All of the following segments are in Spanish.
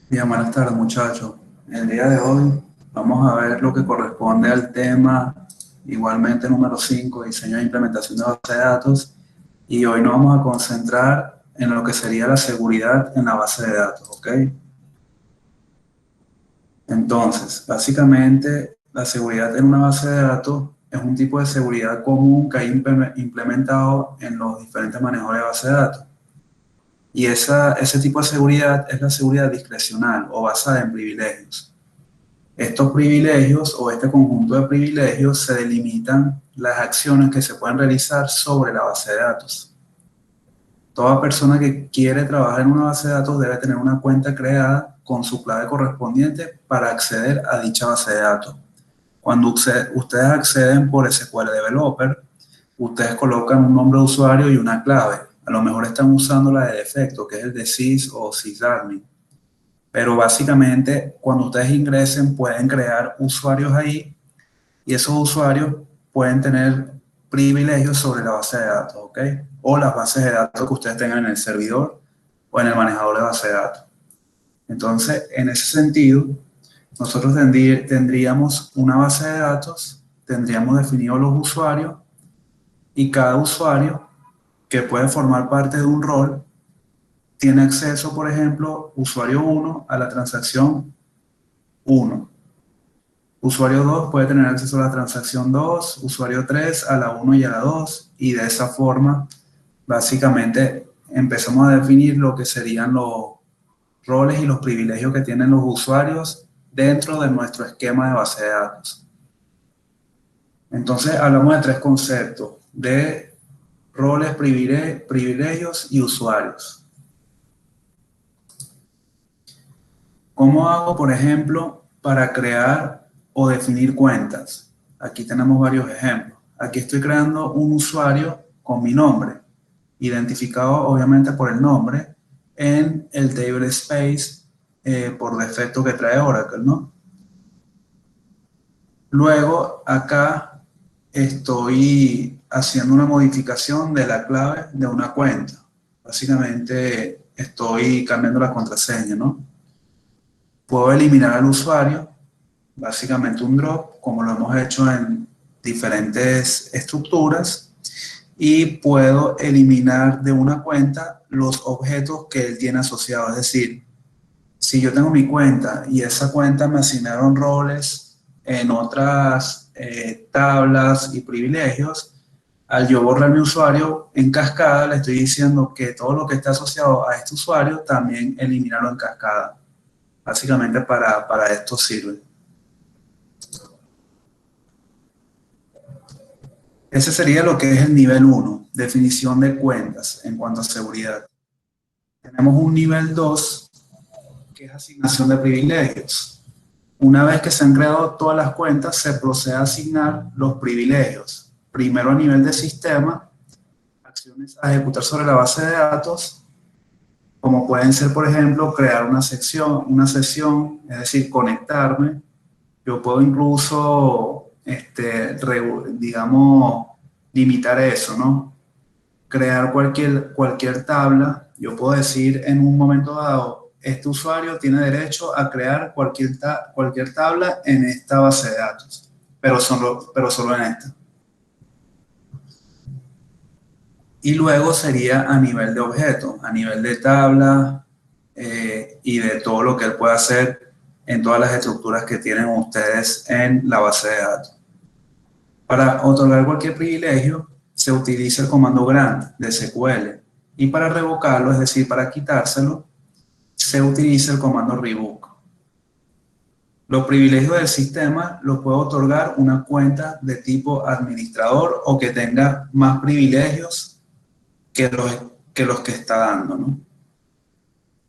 Bien, buenas tardes muchachos. El día de hoy vamos a ver lo que corresponde al tema, igualmente número 5, diseño e implementación de base de datos. Y hoy nos vamos a concentrar en lo que sería la seguridad en la base de datos, ¿ok? Entonces, básicamente, la seguridad en una base de datos es un tipo de seguridad común que hay implementado en los diferentes manejos de base de datos. Y ese tipo de seguridad es la seguridad discrecional o basada en privilegios. Estos privilegios o este conjunto de privilegios se delimitan las acciones que se pueden realizar sobre la base de datos. Toda persona que quiere trabajar en una base de datos debe tener una cuenta creada con su clave correspondiente para acceder a dicha base de datos. Cuando ustedes acceden por SQL Developer, ustedes colocan un nombre de usuario y una clave. A lo mejor están usando la de defecto, que es el de sys o sysadmin. Pero básicamente, cuando ustedes ingresen, pueden crear usuarios ahí y esos usuarios pueden tener privilegios sobre la base de datos, ¿ok? O las bases de datos que ustedes tengan en el servidor o en el manejador de base de datos. Entonces, en ese sentido, nosotros tendríamos una base de datos, tendríamos definidos los usuarios y cada usuario que puede formar parte de un rol tiene acceso, por ejemplo, usuario uno a la transacción uno. Usuario 2 puede tener acceso a la transacción 2, usuario 3 a la uno y a la 2, y de esa forma, básicamente, empezamos a definir lo que serían los roles y los privilegios que tienen los usuarios dentro de nuestro esquema de base de datos. Entonces, hablamos de tres conceptos, de roles, privilegios y usuarios. ¿Cómo hago, por ejemplo, para crear o definir cuentas? Aquí tenemos varios ejemplos. Aquí estoy creando un usuario con mi nombre, identificado obviamente por el nombre, en el table space por defecto que trae Oracle, ¿no? Luego, acá estoy haciendo una modificación de la clave de una cuenta. Básicamente, estoy cambiando la contraseña, ¿no? Puedo eliminar al usuario, básicamente un drop, como lo hemos hecho en diferentes estructuras, y puedo eliminar de una cuenta los objetos que él tiene asociados. Es decir, si yo tengo mi cuenta y esa cuenta me asignaron roles en otras tablas y privilegios, al yo borrar mi usuario en cascada, le estoy diciendo que todo lo que está asociado a este usuario también eliminarlo en cascada. Básicamente para esto sirve. Ese sería lo que es el nivel uno, definición de cuentas en cuanto a seguridad. Tenemos un nivel 2, que es asignación de privilegios. Una vez que se han creado todas las cuentas, se procede a asignar los privilegios. Primero a nivel de sistema, acciones a ejecutar sobre la base de datos, como pueden ser, por ejemplo, crear una sesión, es decir, conectarme. Yo puedo incluso, digamos, limitar eso, ¿no? Crear cualquier tabla. Yo puedo decir en un momento dado, este usuario tiene derecho a crear cualquier tabla en esta base de datos, pero solo en esta. Y luego sería a nivel de objeto, a nivel de tabla y de todo lo que él puede hacer en todas las estructuras que tienen ustedes en la base de datos. Para otorgar cualquier privilegio, se utiliza el comando grant de SQL. Y para revocarlo, es decir, para quitárselo, se utiliza el comando revoke. Los privilegios del sistema los puede otorgar una cuenta de tipo administrador o que tenga más privilegios que los que está dando, ¿no?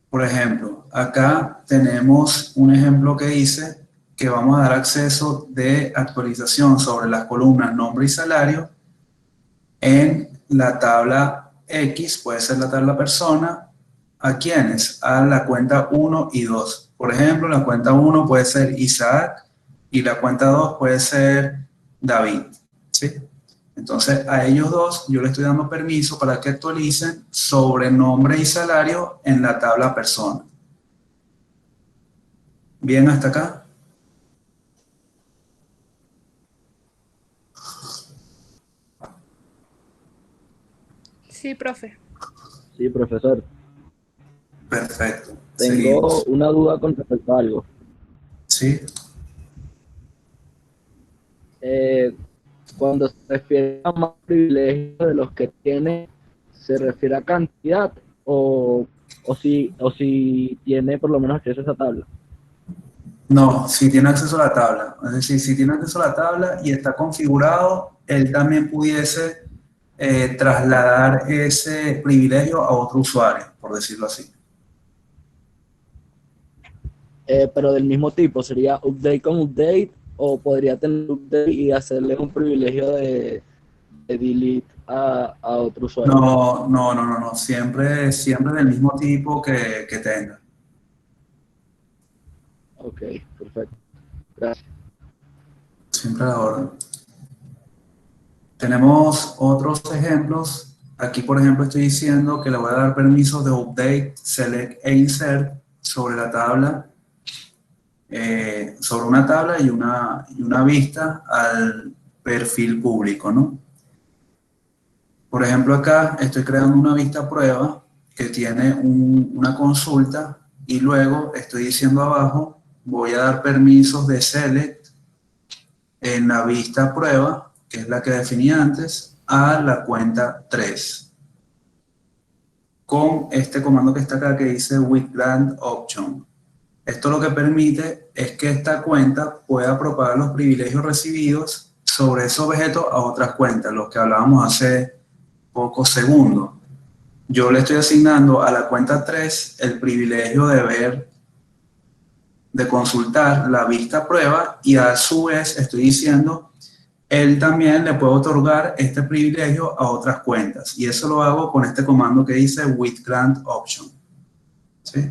Por ejemplo, acá tenemos un ejemplo que dice que vamos a dar acceso de actualización sobre las columnas nombre y salario en la tabla X, puede ser la tabla persona, ¿a quiénes? A la cuenta uno y 2. Por ejemplo, la cuenta uno puede ser Isaac y la cuenta 2 puede ser David, ¿sí? Entonces, a ellos dos yo le estoy dando permiso para que actualicen sobre nombre y salario en la tabla persona. ¿Bien hasta acá? Sí, profe. Sí, profesor. Perfecto. Tengo Seguimos. una duda con respecto a algo. ¿Sí? Eh, Cuando se refiere a más privilegios de los que tiene, ¿se refiere a cantidad o si tiene por lo menos acceso a esa tabla? No, si tiene acceso a la tabla. Es decir, si tiene acceso a la tabla y está configurado, él también pudiese trasladar ese privilegio a otro usuario, por decirlo así. Pero del mismo tipo, ¿sería update con update o podría tener update y hacerle un privilegio de delete a otro usuario? No, no, no, no, no. Siempre del mismo tipo que tenga. Ok, perfecto. Gracias. Siempre a la orden. Tenemos otros ejemplos. Aquí, por ejemplo, estoy diciendo que le voy a dar permisos de update, select e insert sobre la tabla, sobre una tabla y una vista al perfil público, ¿no? Por ejemplo, acá estoy creando una vista prueba que tiene una consulta y luego estoy diciendo abajo, voy a dar permisos de select en la vista prueba, que es la que definí antes, a la cuenta 3 con este comando que está acá que dice with grant option. Esto lo que permite es que esta cuenta pueda propagar los privilegios recibidos sobre ese objeto a otras cuentas, los que hablábamos hace pocos segundos. Yo le estoy asignando a la cuenta 3 el privilegio de ver, de consultar la vista prueba y a su vez estoy diciendo, él también le puede otorgar este privilegio a otras cuentas. Y eso lo hago con este comando que dice with grant option. ¿Sí?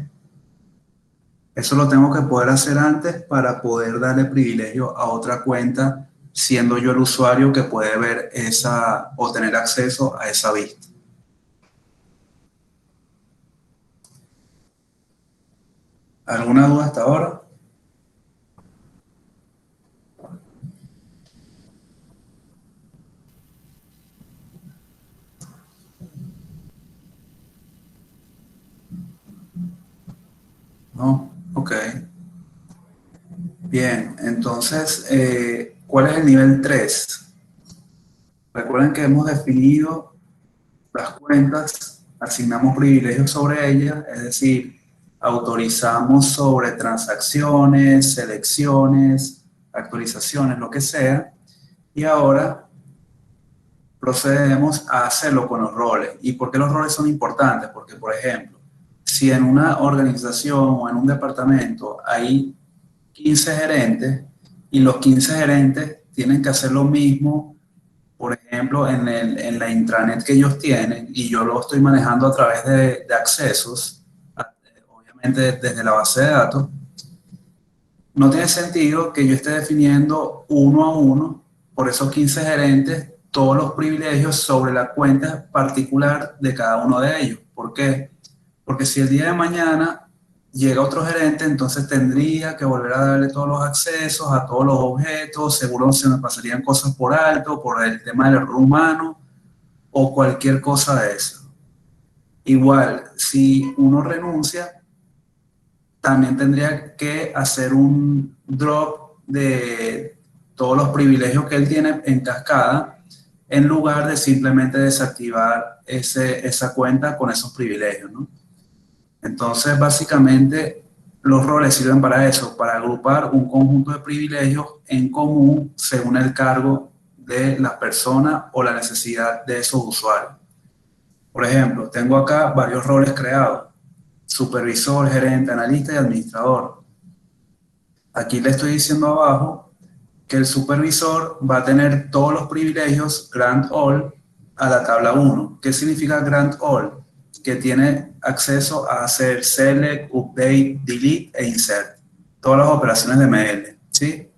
Eso lo tengo que poder hacer antes para poder darle privilegio a otra cuenta, siendo yo el usuario que puede ver esa o tener acceso a esa vista. ¿Alguna duda hasta ahora? No. Ok. Bien, entonces, ¿cuál es el nivel 3? Recuerden que hemos definido las cuentas, asignamos privilegios sobre ellas, es decir, autorizamos sobre transacciones, selecciones, actualizaciones, lo que sea, y ahora procedemos a hacerlo con los roles. ¿Y por qué los roles son importantes? Porque, por ejemplo, si en una organización o en un departamento hay 15 gerentes y los 15 gerentes tienen que hacer lo mismo, por ejemplo, en la intranet que ellos tienen, y yo lo estoy manejando a través de accesos, obviamente desde la base de datos, no tiene sentido que yo esté definiendo uno a uno por esos 15 gerentes todos los privilegios sobre la cuenta particular de cada uno de ellos. ¿Por qué? Porque si el día de mañana llega otro gerente, entonces tendría que volver a darle todos los accesos a todos los objetos, seguro se me pasarían cosas por alto, por el tema del error humano o cualquier cosa de eso. Igual, si uno renuncia, también tendría que hacer un drop de todos los privilegios que él tiene en cascada, en lugar de simplemente desactivar esa cuenta con esos privilegios, ¿no? Entonces, básicamente, los roles sirven para eso, para agrupar un conjunto de privilegios en común según el cargo de la persona o la necesidad de esos usuarios. Por ejemplo, tengo acá varios roles creados: supervisor, gerente, analista y administrador. Aquí le estoy diciendo abajo que el supervisor va a tener todos los privilegios Grant All a la tabla 1. ¿Qué significa Grant All? Que tiene acceso a hacer select, update, delete e insert. Todas las operaciones de ML, ¿sí?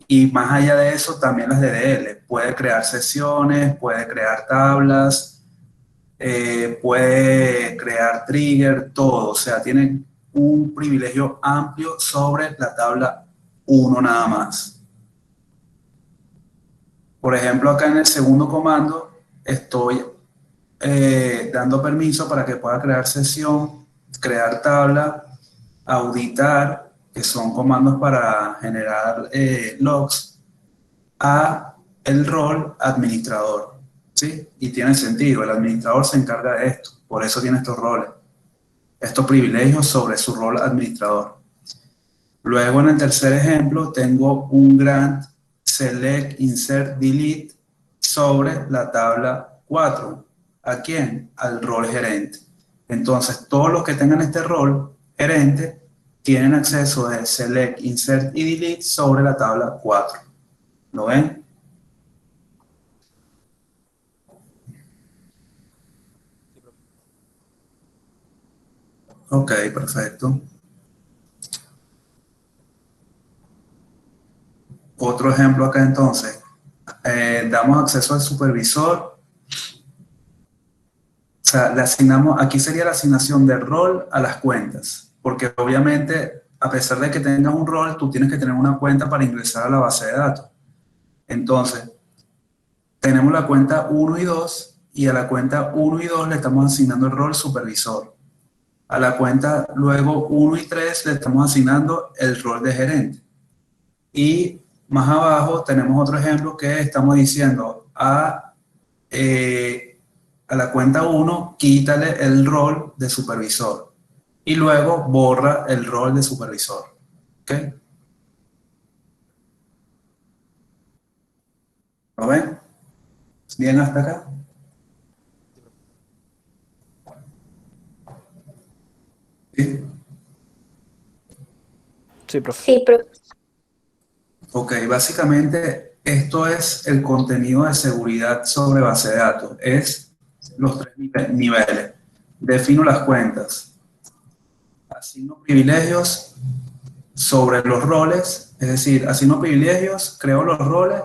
Y más allá de eso, también las de DL. Puede crear sesiones, puede crear tablas, puede crear trigger, todo. O sea, tiene un privilegio amplio sobre la tabla 1 nada más. Por ejemplo, acá en el segundo comando estoy dando permiso para que pueda crear sesión, crear tabla, auditar, que son comandos para generar logs, a el rol administrador, ¿sí? Y tiene sentido, el administrador se encarga de esto, por eso tiene estos roles, estos privilegios sobre su rol administrador. Luego en el tercer ejemplo tengo un grant select insert delete sobre la tabla 4. ¿A quién? Al rol gerente. Entonces todos los que tengan este rol gerente tienen acceso de select insert y delete sobre la tabla 4. ¿Lo ven? Ok, perfecto. Otro ejemplo acá entonces. Damos acceso al supervisor. O sea, le asignamos, aquí sería la asignación del rol a las cuentas. Porque obviamente, a pesar de que tengas un rol, tú tienes que tener una cuenta para ingresar a la base de datos. Entonces, tenemos la cuenta 1 y 2, y a la cuenta 1 y 2 le estamos asignando el rol supervisor. A la cuenta luego 1 y 3 le estamos asignando el rol de gerente. Y más abajo tenemos otro ejemplo que estamos diciendo a la cuenta 1, quítale el rol de supervisor. Y luego borra el rol de supervisor. ¿Ok? ¿Lo ven? ¿Bien hasta acá? ¿Sí? Sí, profe. Sí, profe. Ok, básicamente esto es el contenido de seguridad sobre base de datos. Es los tres niveles. Defino las cuentas. Asigno privilegios sobre los roles, es decir, asigno privilegios, creo los roles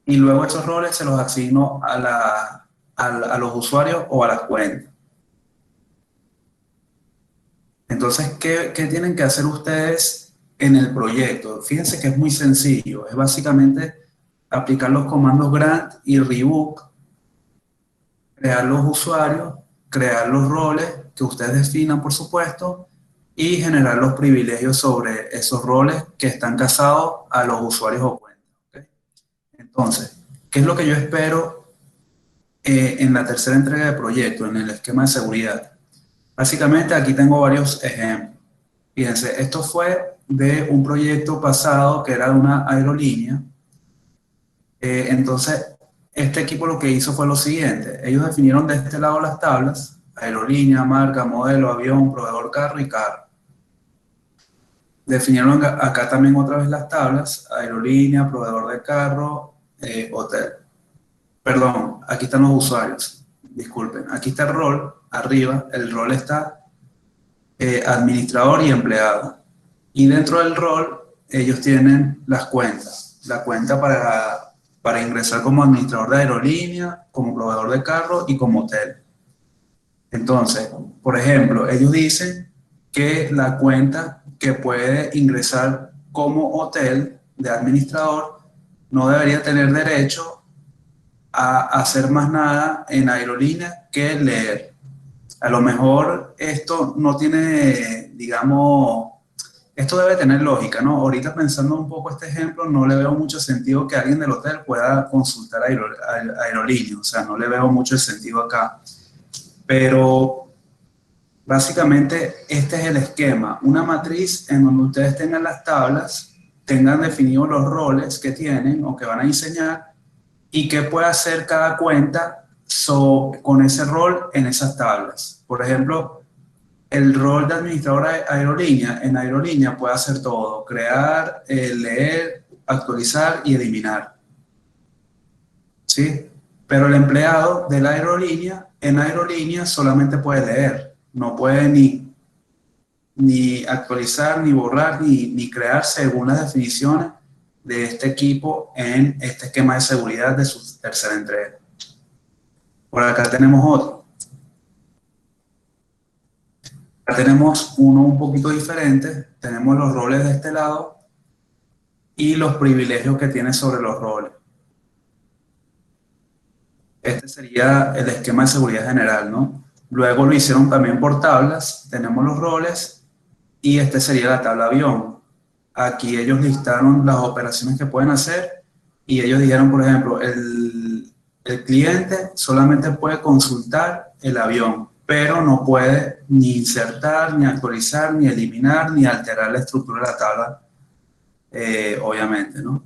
y luego esos roles se los asigno a los usuarios o a las cuentas. Entonces, ¿qué tienen que hacer ustedes en el proyecto? Fíjense que es muy sencillo, es básicamente aplicar los comandos grant y rebook, crear los usuarios, crear los roles que ustedes definan, por supuesto, y generar los privilegios sobre esos roles que están casados a los usuarios o cuentas. ¿Okay? Entonces, ¿qué es lo que yo espero en la tercera entrega de proyecto, en el esquema de seguridad? Básicamente aquí tengo varios ejemplos. Fíjense, esto fue de un proyecto pasado que era de una aerolínea. Entonces, este equipo lo que hizo fue lo siguiente. Ellos definieron de este lado las tablas: aerolínea, marca, modelo, avión, proveedor, carro y carro. Definieron acá también otra vez las tablas: aerolínea, proveedor de carro, hotel. Perdón, aquí están los usuarios. Disculpen, aquí está el rol, arriba, el rol está administrador y empleado. Y dentro del rol, ellos tienen las cuentas. La cuenta para ingresar como administrador de aerolínea, como proveedor de carro y como hotel. Entonces, por ejemplo, ellos dicen que la cuenta que puede ingresar como hotel de administrador no debería tener derecho a hacer más nada en aerolínea que leer. A lo mejor esto no tiene, digamos, esto debe tener lógica, ¿no? Ahorita pensando un poco este ejemplo, no le veo mucho sentido que alguien del hotel pueda consultar aerolínea, o sea, no le veo mucho el sentido acá. Pero básicamente este es el esquema, una matriz en donde ustedes tengan las tablas, tengan definidos los roles que tienen o que van a diseñar y qué puede hacer cada cuenta con ese rol en esas tablas. Por ejemplo, el rol de administrador aerolínea, en aerolínea puede hacer todo: crear, leer, actualizar y eliminar. ¿Sí? Pero el empleado de la aerolínea, en aerolínea solamente puede leer, no puede ni actualizar, ni borrar, ni crear según las definiciones de este equipo en este esquema de seguridad de su tercera entrega. Por acá tenemos otro. tenemos uno un poquito diferente, tenemos los roles de este lado y los privilegios que tiene sobre los roles. Este sería el esquema de seguridad general, ¿no? Luego lo hicieron también por tablas, tenemos los roles y este sería la tabla avión. Aquí ellos listaron las operaciones que pueden hacer y ellos dijeron, por ejemplo, el cliente solamente puede consultar el avión, pero no puede ni insertar, ni actualizar, ni eliminar, ni alterar la estructura de la tabla, obviamente, ¿no?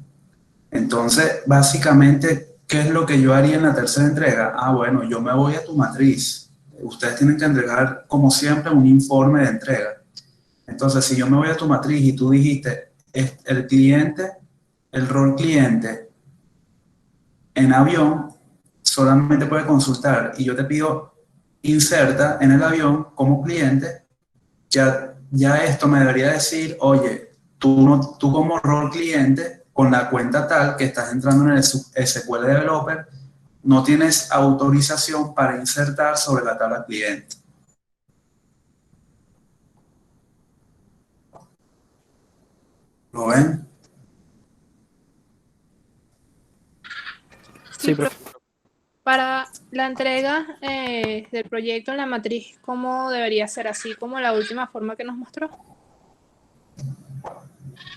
Entonces, básicamente, ¿qué es lo que yo haría en la tercera entrega? Ah, bueno, yo me voy a tu matriz. Ustedes tienen que entregar, como siempre, un informe de entrega. Entonces, si yo me voy a tu matriz y tú dijiste, el cliente, el rol cliente en avión solamente puede consultar y yo te pido inserta en el avión como cliente, ya esto me debería decir, oye, tú como rol cliente, con la cuenta tal que estás entrando en el SQL Developer, no tienes autorización para insertar sobre la tabla cliente. ¿Lo ven? Sí, Sí, profe. profe. Para la entrega del proyecto en la matriz, ¿cómo debería ser? Así como la última forma que nos mostró.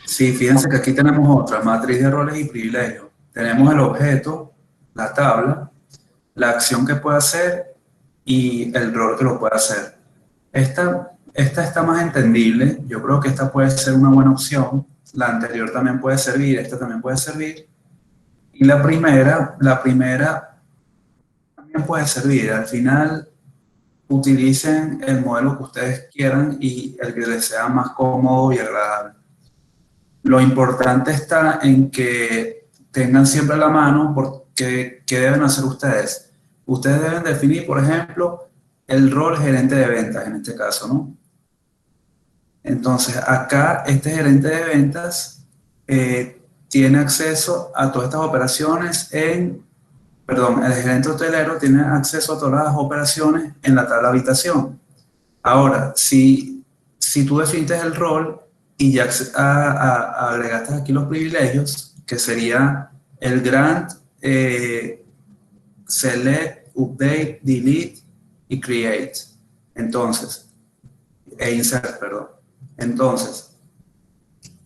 Sí, fíjense que aquí tenemos otra matriz de roles y privilegios. Tenemos el objeto, la tabla, la acción que puede hacer y el rol que lo puede hacer. Esta está más entendible. Yo creo que esta puede ser una buena opción. La anterior también puede servir, esta también puede servir. Y la primera también puede servir. Al final, utilicen el modelo que ustedes quieran y el que les sea más cómodo y agradable. Lo importante está en que tengan siempre a la mano porque ¿qué deben hacer ustedes? Ustedes deben definir, por ejemplo, el rol gerente de ventas en este caso, ¿no? Entonces, acá este gerente de ventas tiene acceso a todas estas operaciones perdón, el gerente hotelero tiene acceso a todas las operaciones en la tabla habitación. Ahora, si tú definiste el rol y ya agregaste aquí los privilegios, que sería el grant, select, update, delete y create. Entonces, insert, perdón. Entonces,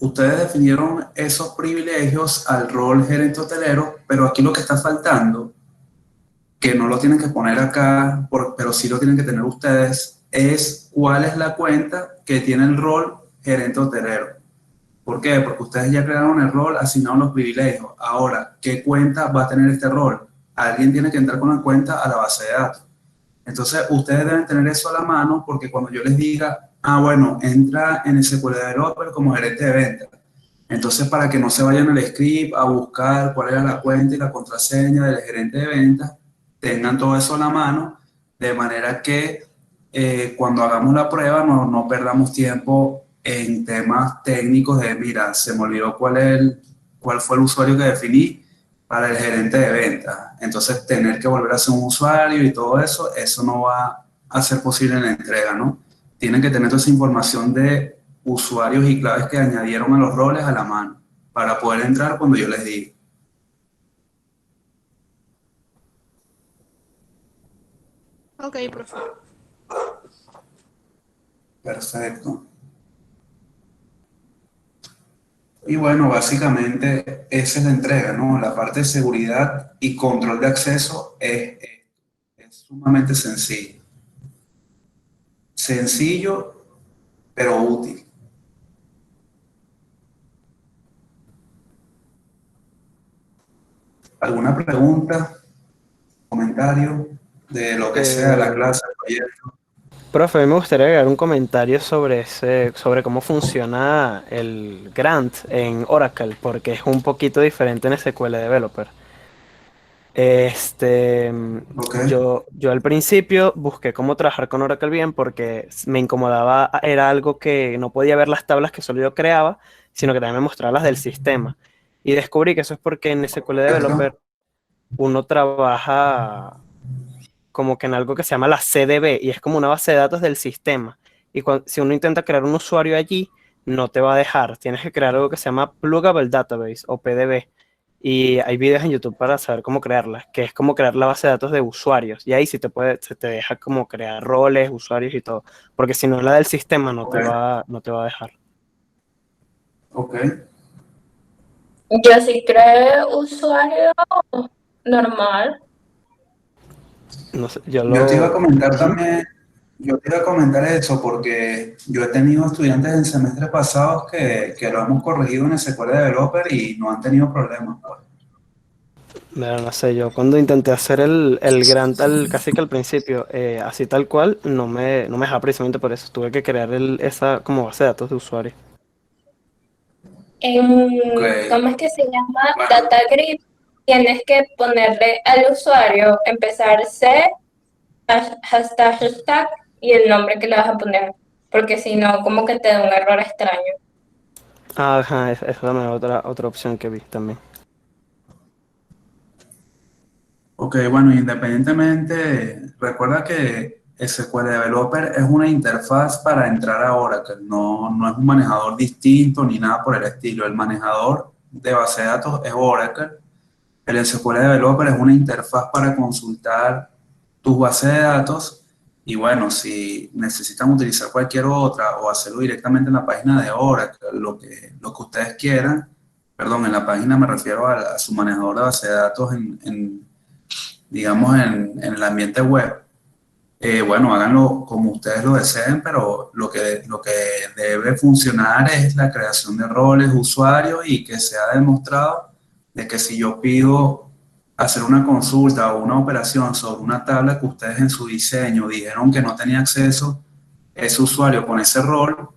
ustedes definieron esos privilegios al rol gerente hotelero, pero aquí lo que está faltando, que no lo tienen que poner acá, pero sí lo tienen que tener ustedes, es cuál es la cuenta que tiene el rol gerente hotelero. ¿Por qué? Porque ustedes ya crearon el rol, asignaron los privilegios. Ahora, ¿qué cuenta va a tener este rol? Alguien tiene que entrar con la cuenta a la base de datos. Entonces, ustedes deben tener eso a la mano porque cuando yo les diga, ah, bueno, entra en el SQL Developer como gerente de ventas. Entonces, para que no se vayan al script a buscar cuál era la cuenta y la contraseña del gerente de ventas, tengan todo eso a la mano, de manera que cuando hagamos la prueba no perdamos tiempo en temas técnicos de, mira, se me olvidó cuál fue el usuario que definí para el gerente de ventas. Entonces, tener que volver a ser un usuario y todo eso, eso no va a ser posible en la entrega, ¿no? Tienen que tener toda esa información de usuarios y claves que añadieron a los roles a la mano para poder entrar cuando yo les diga. Ok, profe. Perfecto. Y bueno, básicamente esa es la entrega, ¿no? La parte de seguridad y control de acceso es sumamente sencillo. Sencillo, pero útil. ¿Alguna pregunta, comentario de lo que sea la Eh, clase, el proyecto? Profe, a mí me gustaría agregar un comentario sobre cómo funciona el Grant en Oracle, porque es un poquito diferente en SQL Developer. Este, Ok, yo al principio busqué cómo trabajar con Oracle bien porque me incomodaba, era algo que no podía ver las tablas que solo yo creaba, sino que también me mostraba las del sistema. Y descubrí que eso es porque en SQL Developer perfecto. uno trabaja como que en algo que se llama la CDB y es como una base de datos del sistema. Y si uno intenta crear un usuario allí, no te va a dejar. Tienes que crear algo que se llama Pluggable Database o PDB. Y hay videos en YouTube para saber cómo crearlas, que es como crear la base de datos de usuarios. Y ahí sí se te deja como crear roles, usuarios y todo. Porque si no, la del sistema Ok, no te va a dejar. ok. Yo sí creo usuario normal. No sé, Yo te iba a comentar Ujú. también, yo te iba a comentar eso porque yo he tenido estudiantes en semestres pasados que lo hemos corregido en SQL Developer y no han tenido problemas, pues. Pero no sé, yo cuando intenté hacer el grant casi que al principio, así tal cual, no me dejaba precisamente por eso. Tuve que crear esa como base de datos de usuario. Ok, ¿Cómo es que se llama? bueno, Data Grid. Tienes que ponerle al usuario, empezar C, hashtag y el nombre que le vas a poner. Porque si no, como que te da un error extraño. Ajá, esa también es otra opción que vi también. ok, bueno, independientemente, recuerda que SQL Developer es una interfaz para entrar a Oracle, no es un manejador distinto ni nada por el estilo. El manejador de base de datos es Oracle. El SQL Developer es una interfaz para consultar tus bases de datos y bueno, si necesitan utilizar cualquier otra o hacerlo directamente en la página de Oracle, lo que ustedes quieran, perdón, en la página me refiero a su manejador de base de datos digamos, en el ambiente web. Bueno, háganlo como ustedes lo deseen, pero lo que debe funcionar es la creación de roles, usuarios y que se ha demostrado de que si yo pido hacer una consulta o una operación sobre una tabla que ustedes en su diseño dijeron que no tenía acceso ese usuario con ese rol,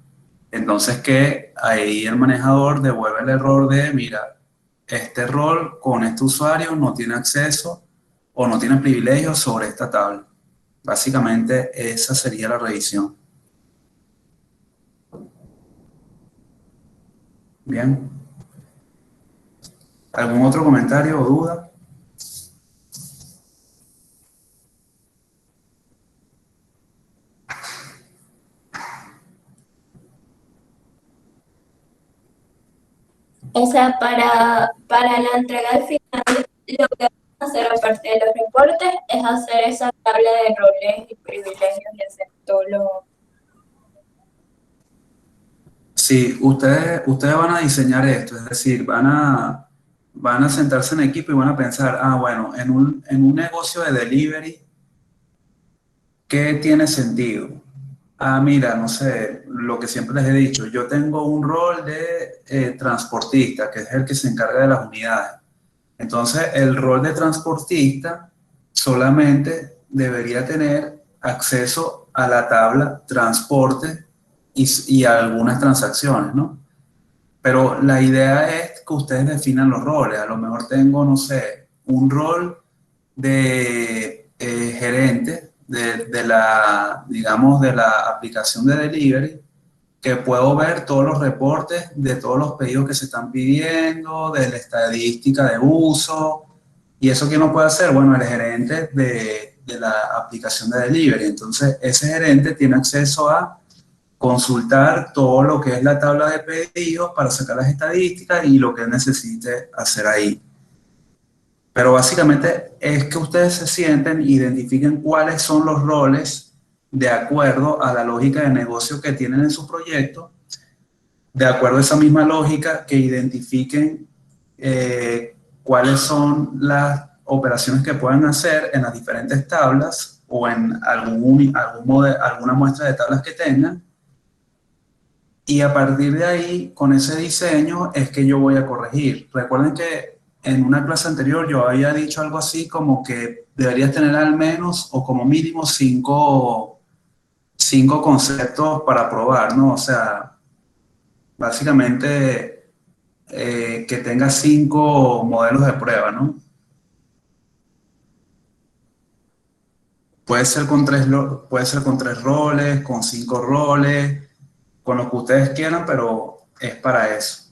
entonces que ahí el manejador devuelve el error de, mira, este rol con este usuario no tiene acceso o no tiene privilegios sobre esta tabla. Básicamente esa sería la revisión. Bien. ¿Algún otro comentario o duda? O sea, para la entrega al final, lo que vamos a hacer aparte de los reportes es hacer esa tabla de roles y privilegios y hacer todo lo... Sí, ustedes van a diseñar esto, es decir, van a sentarse en equipo y van a pensar, ah, bueno, en un negocio de delivery, ¿qué tiene sentido? Ah, mira, no sé, lo que siempre les he dicho, yo tengo un rol de transportista, que es el que se encarga de las unidades. Entonces, el rol de transportista solamente debería tener acceso a la tabla transporte y a algunas transacciones, ¿no? Pero la idea es que ustedes definan los roles. A lo mejor tengo, no sé, un rol de gerente de la, digamos, de la aplicación de delivery, que puedo ver todos los reportes de todos los pedidos que se están pidiendo, de la estadística de uso. ¿Y eso quién lo puede hacer? Bueno, el gerente de la aplicación de delivery. Entonces, ese gerente tiene acceso a consultar todo lo que es la tabla de pedidos para sacar las estadísticas y lo que necesite hacer ahí. Pero básicamente es que ustedes se sienten, identifiquen cuáles son los roles de acuerdo a la lógica de negocio que tienen en su proyecto, de acuerdo a esa misma lógica, que identifiquen cuáles son las operaciones que pueden hacer en las diferentes tablas o en alguna muestra de tablas que tengan. Y a partir de ahí, con ese diseño, es que yo voy a corregir. Recuerden que en una clase anterior yo había dicho algo así como que deberías tener al menos o como mínimo cinco conceptos para probar, ¿no? O sea, básicamente que tenga 5 modelos de prueba, ¿no? Puede ser con 3 roles, con 5 roles, con lo que ustedes quieran, pero es para eso.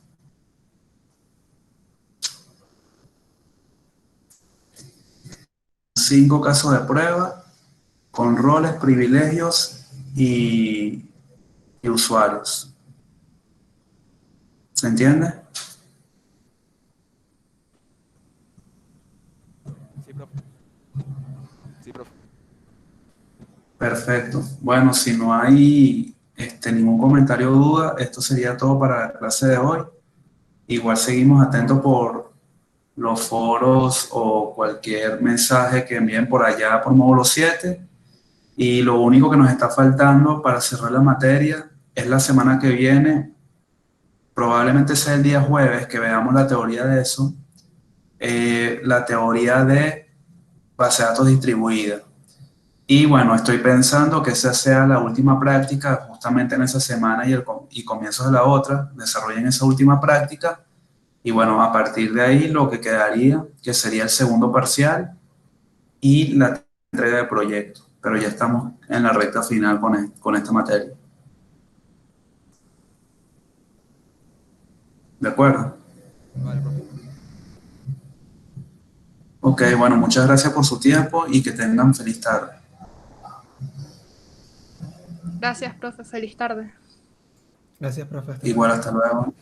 5 casos de prueba con roles, privilegios y y usuarios. ¿Se entiende? Sí, profe. Sí, profe. Perfecto. Bueno, si no hay ningún comentario o duda, esto sería todo para la clase de hoy. Igual seguimos atentos por los foros o cualquier mensaje que envíen por allá por módulo 7. Y lo único que nos está faltando para cerrar la materia es la semana que viene, probablemente sea el día jueves, que veamos la teoría de eso, la teoría de base de datos distribuida. Y bueno, estoy pensando que esa sea la última práctica justamente en esa semana y comienzos de la otra, desarrollen esa última práctica. Y bueno, a partir de ahí lo que quedaría, que sería el segundo parcial y la entrega de proyecto. Pero ya estamos en la recta final con esta materia. ¿De acuerdo? Vale, profe. Ok, bueno, muchas gracias por su tiempo y que tengan feliz tarde. Gracias, profe. Feliz tarde. Gracias, profe. Hasta luego. Igual, hasta luego.